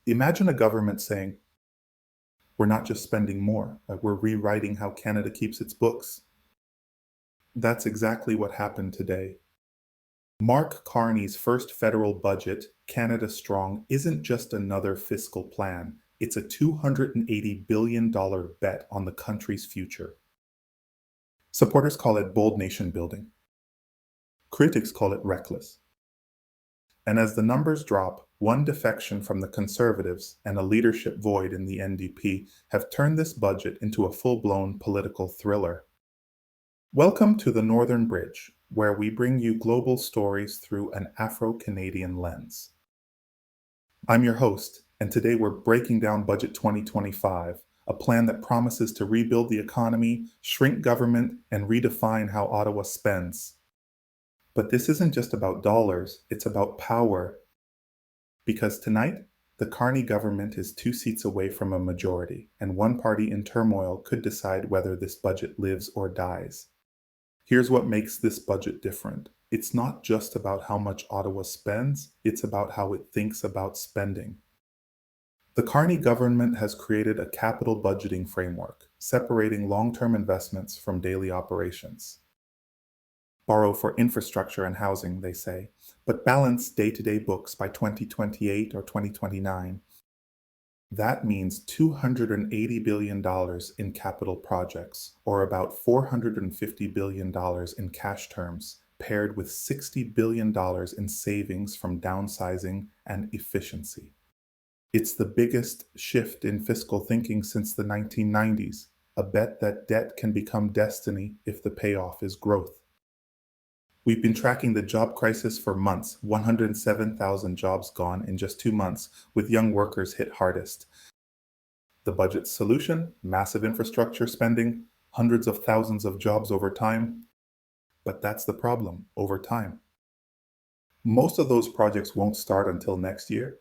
Imagine a government saying, we're not just spending more, we're rewriting how Canada keeps its books. That's exactly what happened today. Mark Carney's first federal budget, Canada Strong, isn't just another fiscal plan. It's a $280 billion bet on the country's future. Supporters call it bold nation building. Critics call it reckless. And as the numbers drop, one defection from the Conservatives and a leadership void in the NDP have turned this budget into a full-blown political thriller. Welcome to the Northern Bridge, where we bring you global stories through an Afro-Canadian lens. I'm your host, and today we're breaking down Budget 2025, a plan that promises to rebuild the economy, shrink government, and redefine how Ottawa spends. But this isn't just about dollars, it's about power. Because tonight, the Carney government is 2 seats away from a majority, and one party in turmoil could decide whether this budget lives or dies. Here's what makes this budget different. It's not just about how much Ottawa spends, it's about how it thinks about spending. The Carney government has created a capital budgeting framework, separating long-term investments from daily operations. Borrow for infrastructure and housing, they say, but balance day-to-day books by 2028 or 2029. That means $280 billion in capital projects, or about $450 billion in cash terms, paired with $60 billion in savings from downsizing and efficiency. It's the biggest shift in fiscal thinking since the 1990s, a bet that debt can become destiny if the payoff is growth. We've been tracking the job crisis for months, 107,000 jobs gone in just 2 months, with young workers hit hardest. The budget's solution? Massive infrastructure spending, hundreds of thousands of jobs over time. But that's the problem, over time. Most of those projects won't start until next year.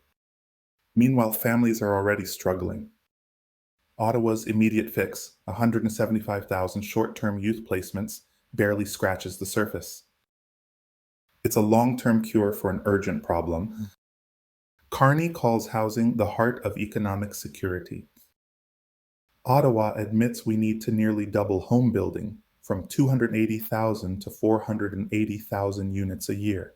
Meanwhile, families are already struggling. Ottawa's immediate fix, 175,000 short-term youth placements, barely scratches the surface. It's a long-term cure for an urgent problem. Carney calls housing the heart of economic security. Ottawa admits we need to nearly double home building, from 280,000 to 480,000 units a year.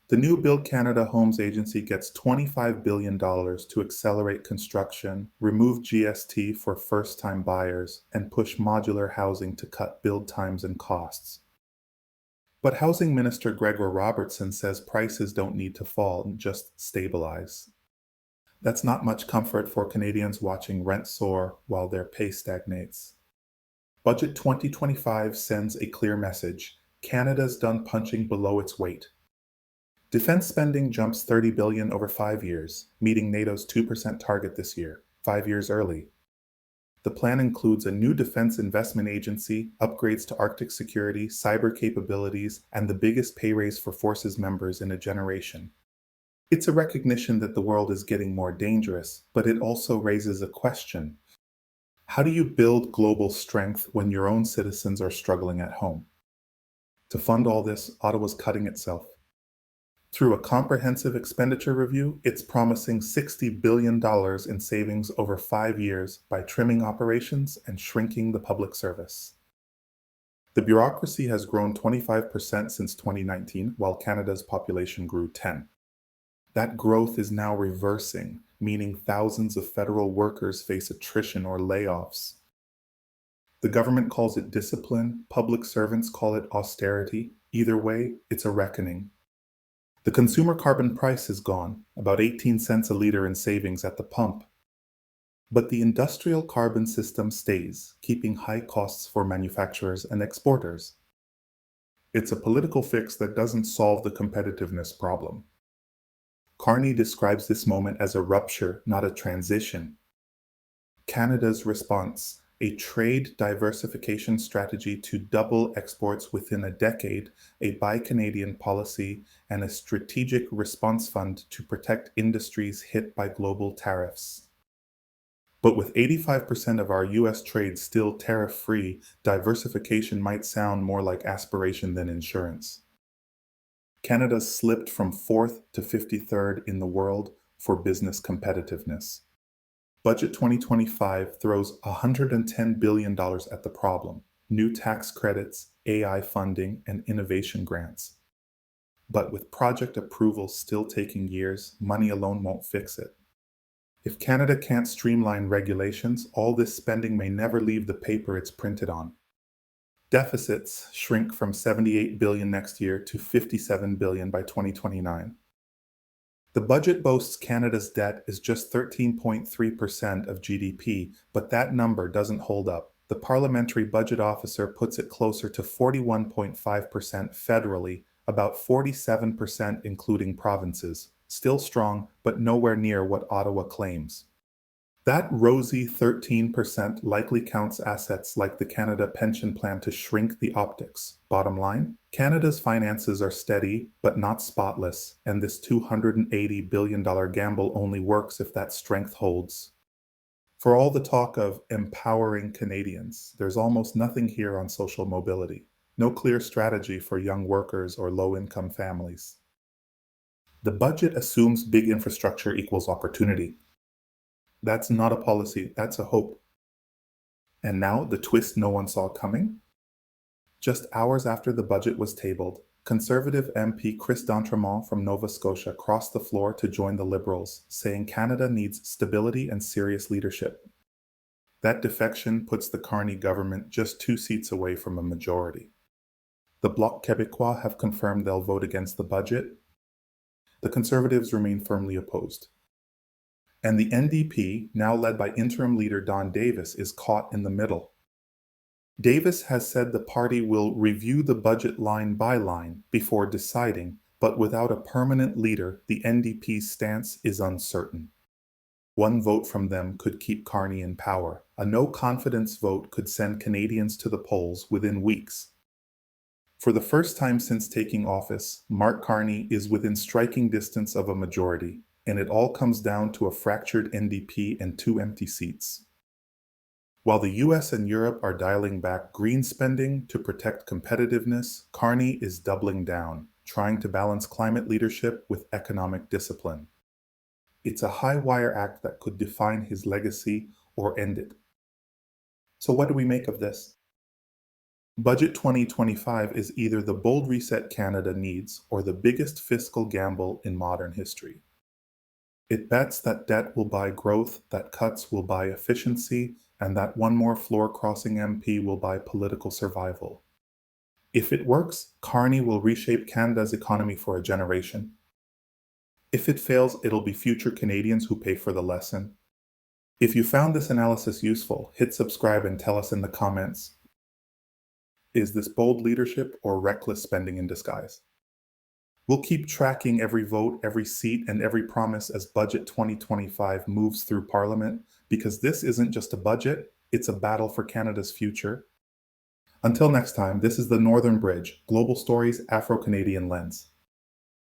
The new Build Canada Homes Agency gets $25 billion to accelerate construction, remove GST for first-time buyers, and push modular housing to cut build times and costs. But Housing Minister Gregor Robertson says prices don't need to fall, just stabilize. That's not much comfort for Canadians watching rent soar while their pay stagnates. Budget 2025 sends a clear message. Canada's done punching below its weight. Defense spending jumps $30 billion over 5 years, meeting NATO's 2% target this year, 5 years early. The plan includes a new defense investment agency, upgrades to Arctic security, cyber capabilities, and the biggest pay raise for forces members in a generation. It's a recognition that the world is getting more dangerous, but it also raises a question. How do you build global strength when your own citizens are struggling at home? To fund all this, Ottawa's cutting itself. Through a comprehensive expenditure review, it's promising $60 billion in savings over 5 years by trimming operations and shrinking the public service. The bureaucracy has grown 25% since 2019, while Canada's population grew 10%. That growth is now reversing, meaning thousands of federal workers face attrition or layoffs. The government calls it discipline, public servants call it austerity. Either way, it's a reckoning. The consumer carbon price is gone, about 18 cents a litre in savings at the pump. But the industrial carbon system stays, keeping high costs for manufacturers and exporters. It's a political fix that doesn't solve the competitiveness problem. Carney describes this moment as a rupture, not a transition. Canada's response: a trade diversification strategy to double exports within a decade, a Buy Canadian policy, and a strategic response fund to protect industries hit by global tariffs. But with 85% of our US trade still tariff-free, diversification might sound more like aspiration than insurance. Canada slipped from 4th to 53rd in the world, for business competitiveness. Budget 2025 throws $110 billion at the problem: new tax credits, AI funding, and innovation grants. But with project approvals still taking years, money alone won't fix it. If Canada can't streamline regulations, all this spending may never leave the paper it's printed on. Deficits shrink from $78 billion next year to $57 billion by 2029. The budget boasts Canada's debt is just 13.3% of GDP, but that number doesn't hold up. The Parliamentary Budget Officer puts it closer to 41.5% federally, about 47% including provinces. Still strong, but nowhere near what Ottawa claims. That rosy 13% likely counts assets like the Canada Pension Plan to shrink the optics. Bottom line, Canada's finances are steady, but not spotless, and this $280 billion gamble only works if that strength holds. For all the talk of empowering Canadians, there's almost nothing here on social mobility. No clear strategy for young workers or low-income families. The budget assumes big infrastructure equals opportunity. That's not a policy, that's a hope. And now the twist no one saw coming? Just hours after the budget was tabled, Conservative MP Chris d'Entremont from Nova Scotia crossed the floor to join the Liberals, saying Canada needs stability and serious leadership. That defection puts the Carney government just 2 seats away from a majority. The Bloc Québécois have confirmed they'll vote against the budget. The Conservatives remain firmly opposed. And the NDP, now led by interim leader Don Davis, is caught in the middle. Davis has said the party will review the budget line by line before deciding, but without a permanent leader, the NDP's stance is uncertain. One vote from them could keep Carney in power. A no-confidence vote could send Canadians to the polls within weeks. For the first time since taking office, Mark Carney is within striking distance of a majority, and it all comes down to a fractured NDP and 2 empty seats. While the US and Europe are dialing back green spending to protect competitiveness, Carney is doubling down, trying to balance climate leadership with economic discipline. It's a high-wire act that could define his legacy or end it. So what do we make of this? Budget 2025 is either the bold reset Canada needs or the biggest fiscal gamble in modern history. It bets that debt will buy growth, that cuts will buy efficiency, and that one more floor-crossing MP will buy political survival. If it works, Carney will reshape Canada's economy for a generation. If it fails, it'll be future Canadians who pay for the lesson. If you found this analysis useful, hit subscribe and tell us in the comments. Is this bold leadership or reckless spending in disguise? We'll keep tracking every vote, every seat, and every promise as Budget 2025 moves through Parliament, because this isn't just a budget, it's a battle for Canada's future. Until next time, this is the Northern Bridge, Global Stories, Afro-Canadian Lens.